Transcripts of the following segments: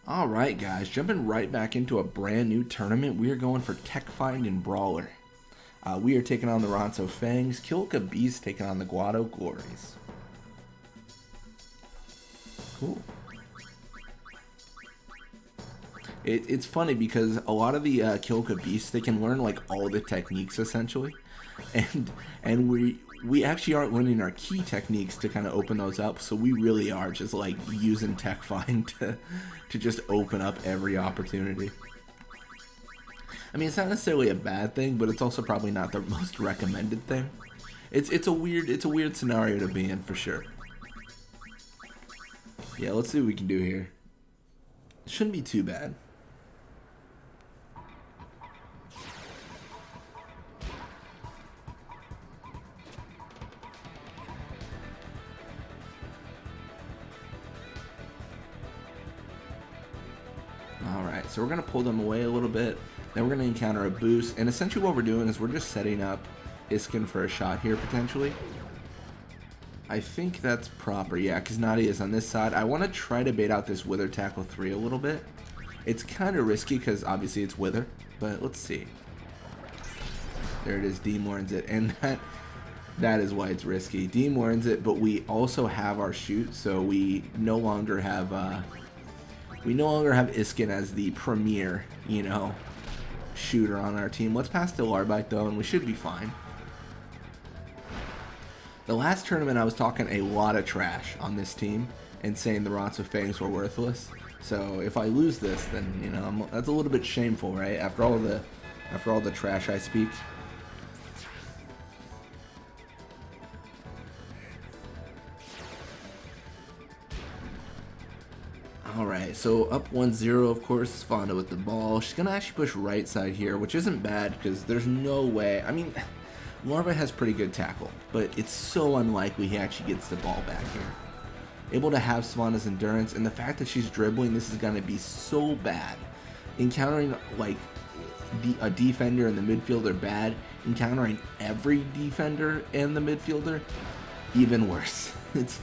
Alright guys, jumping right back into a brand new tournament, we are going for Tech Find and Brawler. We are taking on the Ronso Fangs, Kilika Beast taking on the Guado Glories. Cool. It's funny because a lot of the Kilika Beasts, they can learn like all the techniques essentially, and we actually aren't learning our key techniques to kind of open those up, so we really are just like using Tech Find to just open up every opportunity. I mean, it's not necessarily a bad thing, but it's also probably not the most recommended thing. It's a weird scenario to be in for sure. Yeah, let's see what we can do here. It shouldn't be too bad. Alright, so we're going to pull them away a little bit. Then we're going to encounter a boost. And essentially what we're doing is we're just setting up Iskin for a shot here, potentially. I think that's proper, yeah, because Nadia is on this side. I want to try to bait out this Wither Tackle 3 a little bit. It's kind of risky because obviously it's Wither, but let's see. There it is, Deem warns it, and that is why it's risky. Deem warns it, but we also have our shoot, so we no longer have Iskin as the premier, you know, shooter on our team. Let's pass to Larbite though, and we should be fine. The last tournament I was talking a lot of trash on this team and saying the Ronso Fangs were worthless. So if I lose this, then you know that's a little bit shameful, right? After all the trash I speak. Alright, so up 1-0, of course, Fonda with the ball. She's going to actually push right side here, which isn't bad because there's no way. I mean, Larva has pretty good tackle, but it's so unlikely he actually gets the ball back here. Able to have Savannah's endurance, and the fact that she's dribbling, this is going to be so bad. Encountering, like, a defender and the midfielder bad. Encountering every defender and the midfielder, even worse. It's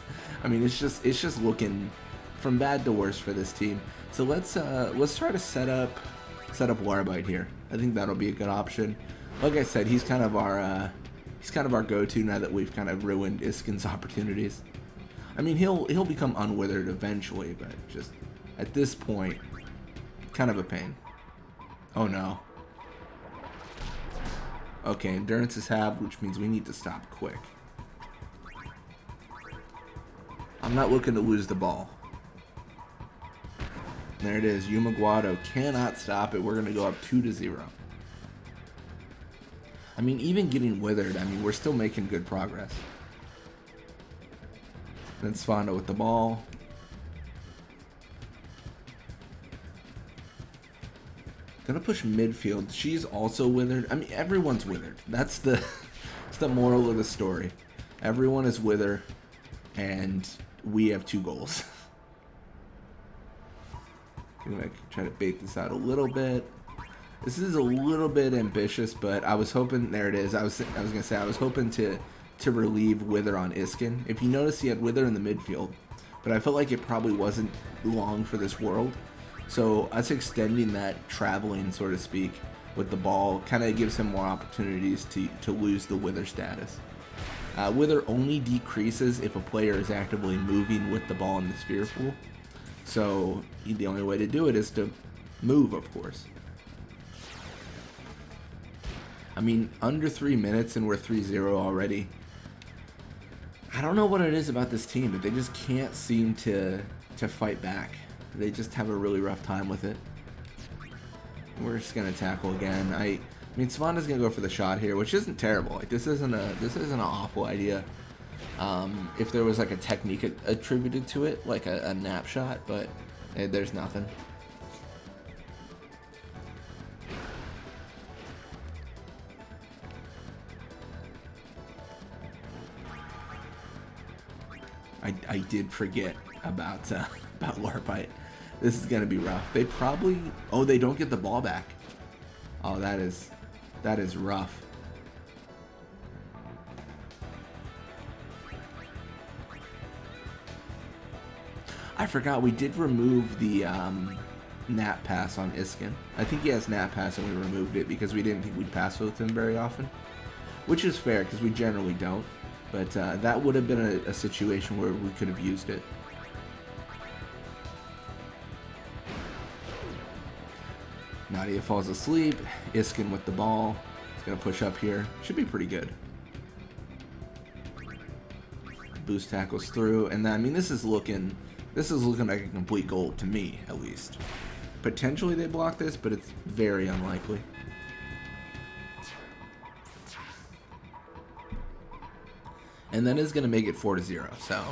just looking from bad to worse for this team. So let's try to set up Larbite here. I think that'll be a good option. Like I said, he's kind of our go-to now that we've kind of ruined Iskin's opportunities. I mean, he'll become unwithered eventually, but just at this point, kind of a pain. Oh no. Okay, endurance is halved, which means we need to stop quick. I'm not looking to lose the ball. There it is. Yuma Guado cannot stop it. We're going to go up 2-0. I mean, even getting withered, I mean, we're still making good progress. Then Svanda with the ball. Gonna push midfield. She's also withered. I mean, everyone's withered. That's the moral of the story. Everyone is withered, and we have 2 goals. I'm gonna try to bait this out a little bit. This is a little bit ambitious, but I was hoping. There it is. I was gonna say I was hoping to relieve Wither on Iskin. If you notice, he had Wither in the midfield, but I felt like it probably wasn't long for this world. So us extending that traveling, so to speak, with the ball kind of gives him more opportunities to lose the Wither status. Wither only decreases if a player is actively moving with the ball in the sphere pool. So the only way to do it is to move, of course. I mean, under 3 minutes and we're 3-0 already. I don't know what it is about this team, but they just can't seem to fight back. They just have a really rough time with it. We're just gonna tackle again. I mean, Savanna's gonna go for the shot here, which isn't terrible. Like this isn't an awful idea. If there was like a technique attributed to it, like a nap shot, but there's nothing. I did forget about Larbite. This is gonna be rough. They probably they don't get the ball back. Oh, that is rough. I forgot we did remove the Nat Pass on Iskin. I think he has Nat Pass and we removed it because we didn't think we'd pass with him very often. Which is fair because we generally don't. But that would have been a situation where we could have used it. Nadia falls asleep. Iskin with the ball. He's going to push up here. Should be pretty good. Boost tackles through. And then, I mean, this is looking like a complete goal to me, at least. Potentially they block this, but it's very unlikely. And that is going to make it 4-0. So,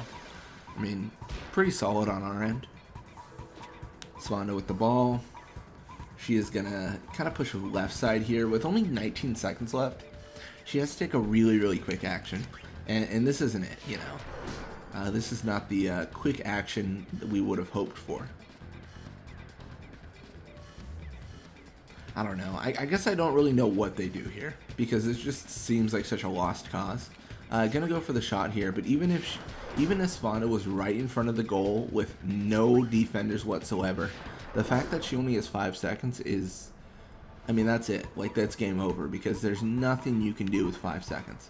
I mean, pretty solid on our end. Svanda with the ball. She is going to kind of push the left side here with only 19 seconds left. She has to take a really, really quick action. And this isn't it, you know. This is not the quick action that we would have hoped for. I don't know. I guess I don't really know what they do here because it just seems like such a lost cause. Gonna go for the shot here, but even if Svanda was right in front of the goal with no defenders whatsoever, the fact that she only has 5 seconds is, I mean, that's it. Like, that's game over because there's nothing you can do with 5 seconds.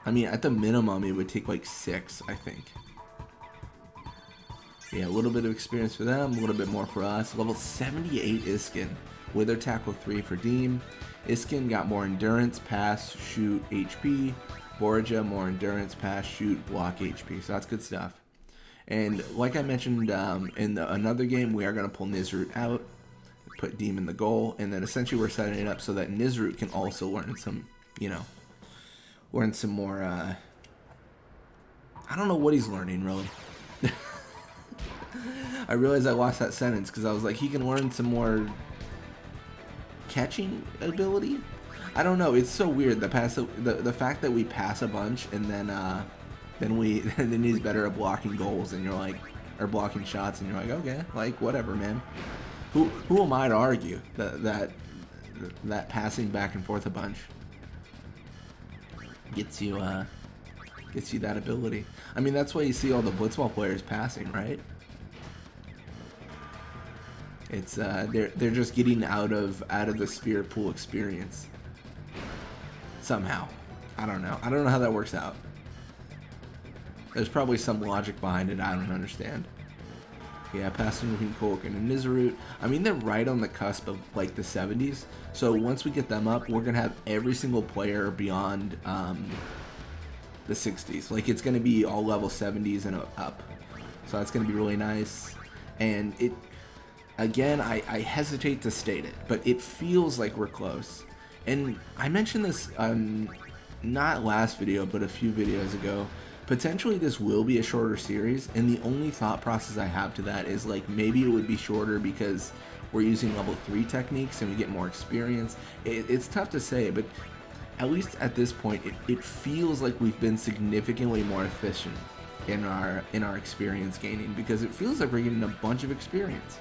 I mean, at the minimum, it would take like 6, I think. Yeah, a little bit of experience for them, a little bit more for us. Level 78 Iskin. Wither Tackle 3 for Deem. Iskin got more endurance, pass, shoot, HP. Borgia, more endurance, pass, shoot, block, HP. So that's good stuff. And like I mentioned in another game, we are going to pull Nizrut out, put Deem in the goal, and then essentially we're setting it up so that Nizrut can also learn some, you know, learn some more, I don't know what he's learning, really. I realized I lost that sentence because I was like, he can learn some more catching ability? I don't know, it's so weird, the fact that we pass a bunch and then he's better at blocking goals and you're like, or blocking shots and you're like, okay, like, whatever, man. Who am I to argue that passing back and forth a bunch gets you that ability. I mean, that's why you see all the Blitzball players passing, right? It's they're just getting out of the sphere pool experience somehow. I don't know how that works out. There's probably some logic behind it I don't understand. Yeah, passing between Kolk and Nizrut. I mean, they're right on the cusp of like the 70s. So once we get them up, we're gonna have every single player beyond the 60s. Like, it's gonna be all level 70s and up. So that's gonna be really nice. And it, again, I hesitate to state it, but it feels like we're close. And I mentioned this not last video, but a few videos ago. Potentially this will be a shorter series, and the only thought process I have to that is like maybe it would be shorter because we're using level 3 techniques and we get more experience. It's tough to say, but at least at this point it feels like we've been significantly more efficient in our experience gaining, because it feels like we're getting a bunch of experience.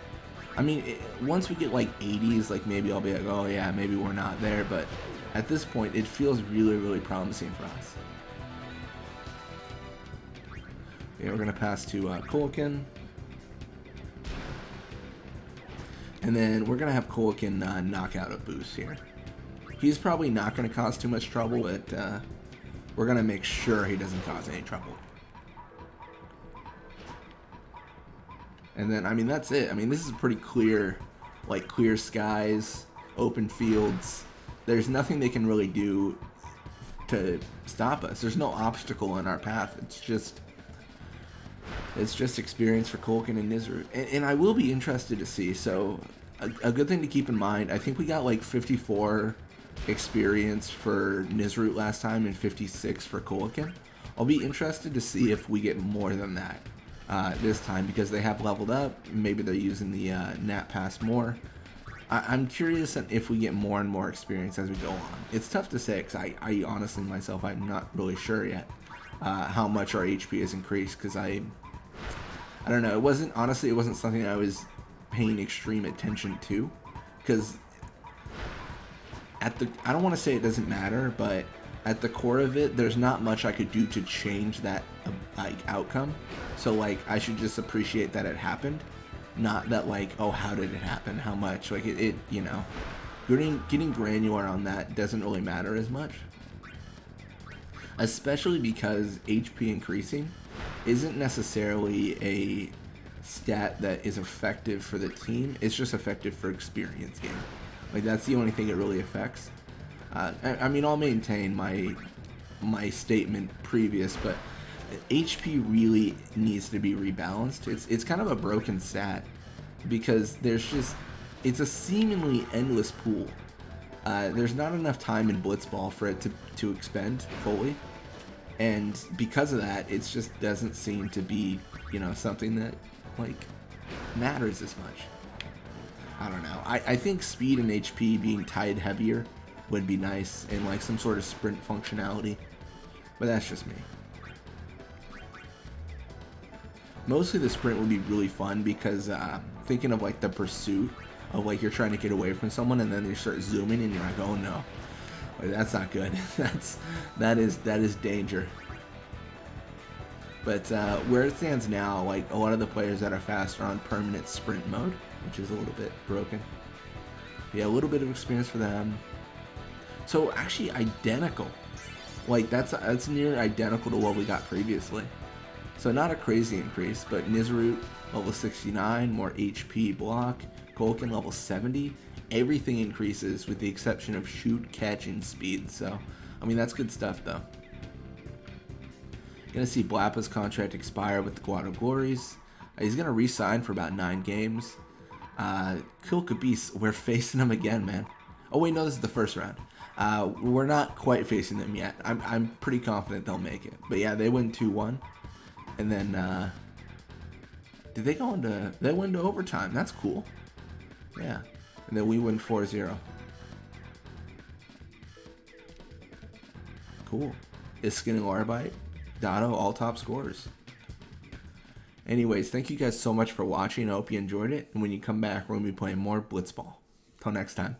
I mean, once we get like 80s, like maybe I'll be like, oh yeah, maybe we're not there, but at this point it feels really, really promising for us. Yeah, we're gonna pass to Kolkin, and then we're gonna have Kolkin knock out a boost here. He's probably not gonna cause too much trouble, but we're gonna make sure he doesn't cause any trouble. And then, I mean, that's it. I mean, this is pretty clear, like clear skies, open fields. There's nothing they can really do to stop us. There's no obstacle in our path. It's just experience for Kolkin and Nizrut. And I will be interested to see. So a good thing to keep in mind, I think we got like 54 experience for Nizrut last time and 56 for Kolkin. I'll be interested to see if we get more than that this time, because they have leveled up. Maybe they're using the Nat Pass more. I'm curious if we get more and more experience as we go on. It's tough to say because I honestly myself, I'm not really sure yet how much our HP has increased, because I don't know. It wasn't something I was paying extreme attention to, because I don't want to say it doesn't matter, but at the core of it, there's not much I could do to change that like outcome. So like I should just appreciate that it happened, not that like, oh, how did it happen, how much, like it you know, getting granular on that doesn't really matter as much, especially because HP increasing isn't necessarily a stat that is effective for the team. It's just effective for experience game. Like that's the only thing it really affects. I mean, I'll maintain my statement previous, but HP really needs to be rebalanced. It's kind of a broken stat because it's a seemingly endless pool. There's not enough time in Blitzball for it to expend fully, and because of that, it just doesn't seem to be, you know, something that like matters as much. I don't know. I think speed and HP being tied heavier would be nice, and like some sort of sprint functionality, but that's just me. Mostly the sprint would be really fun because thinking of like the pursuit of like you're trying to get away from someone and then you start zooming and you're like, oh no, like, that's not good. that is danger. But where it stands now, like a lot of the players that are fast are on permanent sprint mode, which is a little bit broken. Yeah, a little bit of experience for them. So actually identical. Like that's near identical to what we got previously. So not a crazy increase, but Nizarut level 69, more HP block, Kolkin level 70. Everything increases with the exception of shoot, catch, and speed. So, I mean, that's good stuff though. Gonna see Blappa's contract expire with the Guado Glories. He's gonna re-sign for about 9 games. Kilika Beast, we're facing him again, man. Oh wait, no, this is the first round. We're not quite facing them yet. I'm pretty confident they'll make it. But yeah, they win 2-1. And then, did they go into, they went into overtime. That's cool. Yeah. And then we win 4-0. Cool. Iskin and Larbite, Dotto, all top scorers. Anyways, thank you guys so much for watching. I hope you enjoyed it. And when you come back, we're going to be playing more Blitzball. Till next time.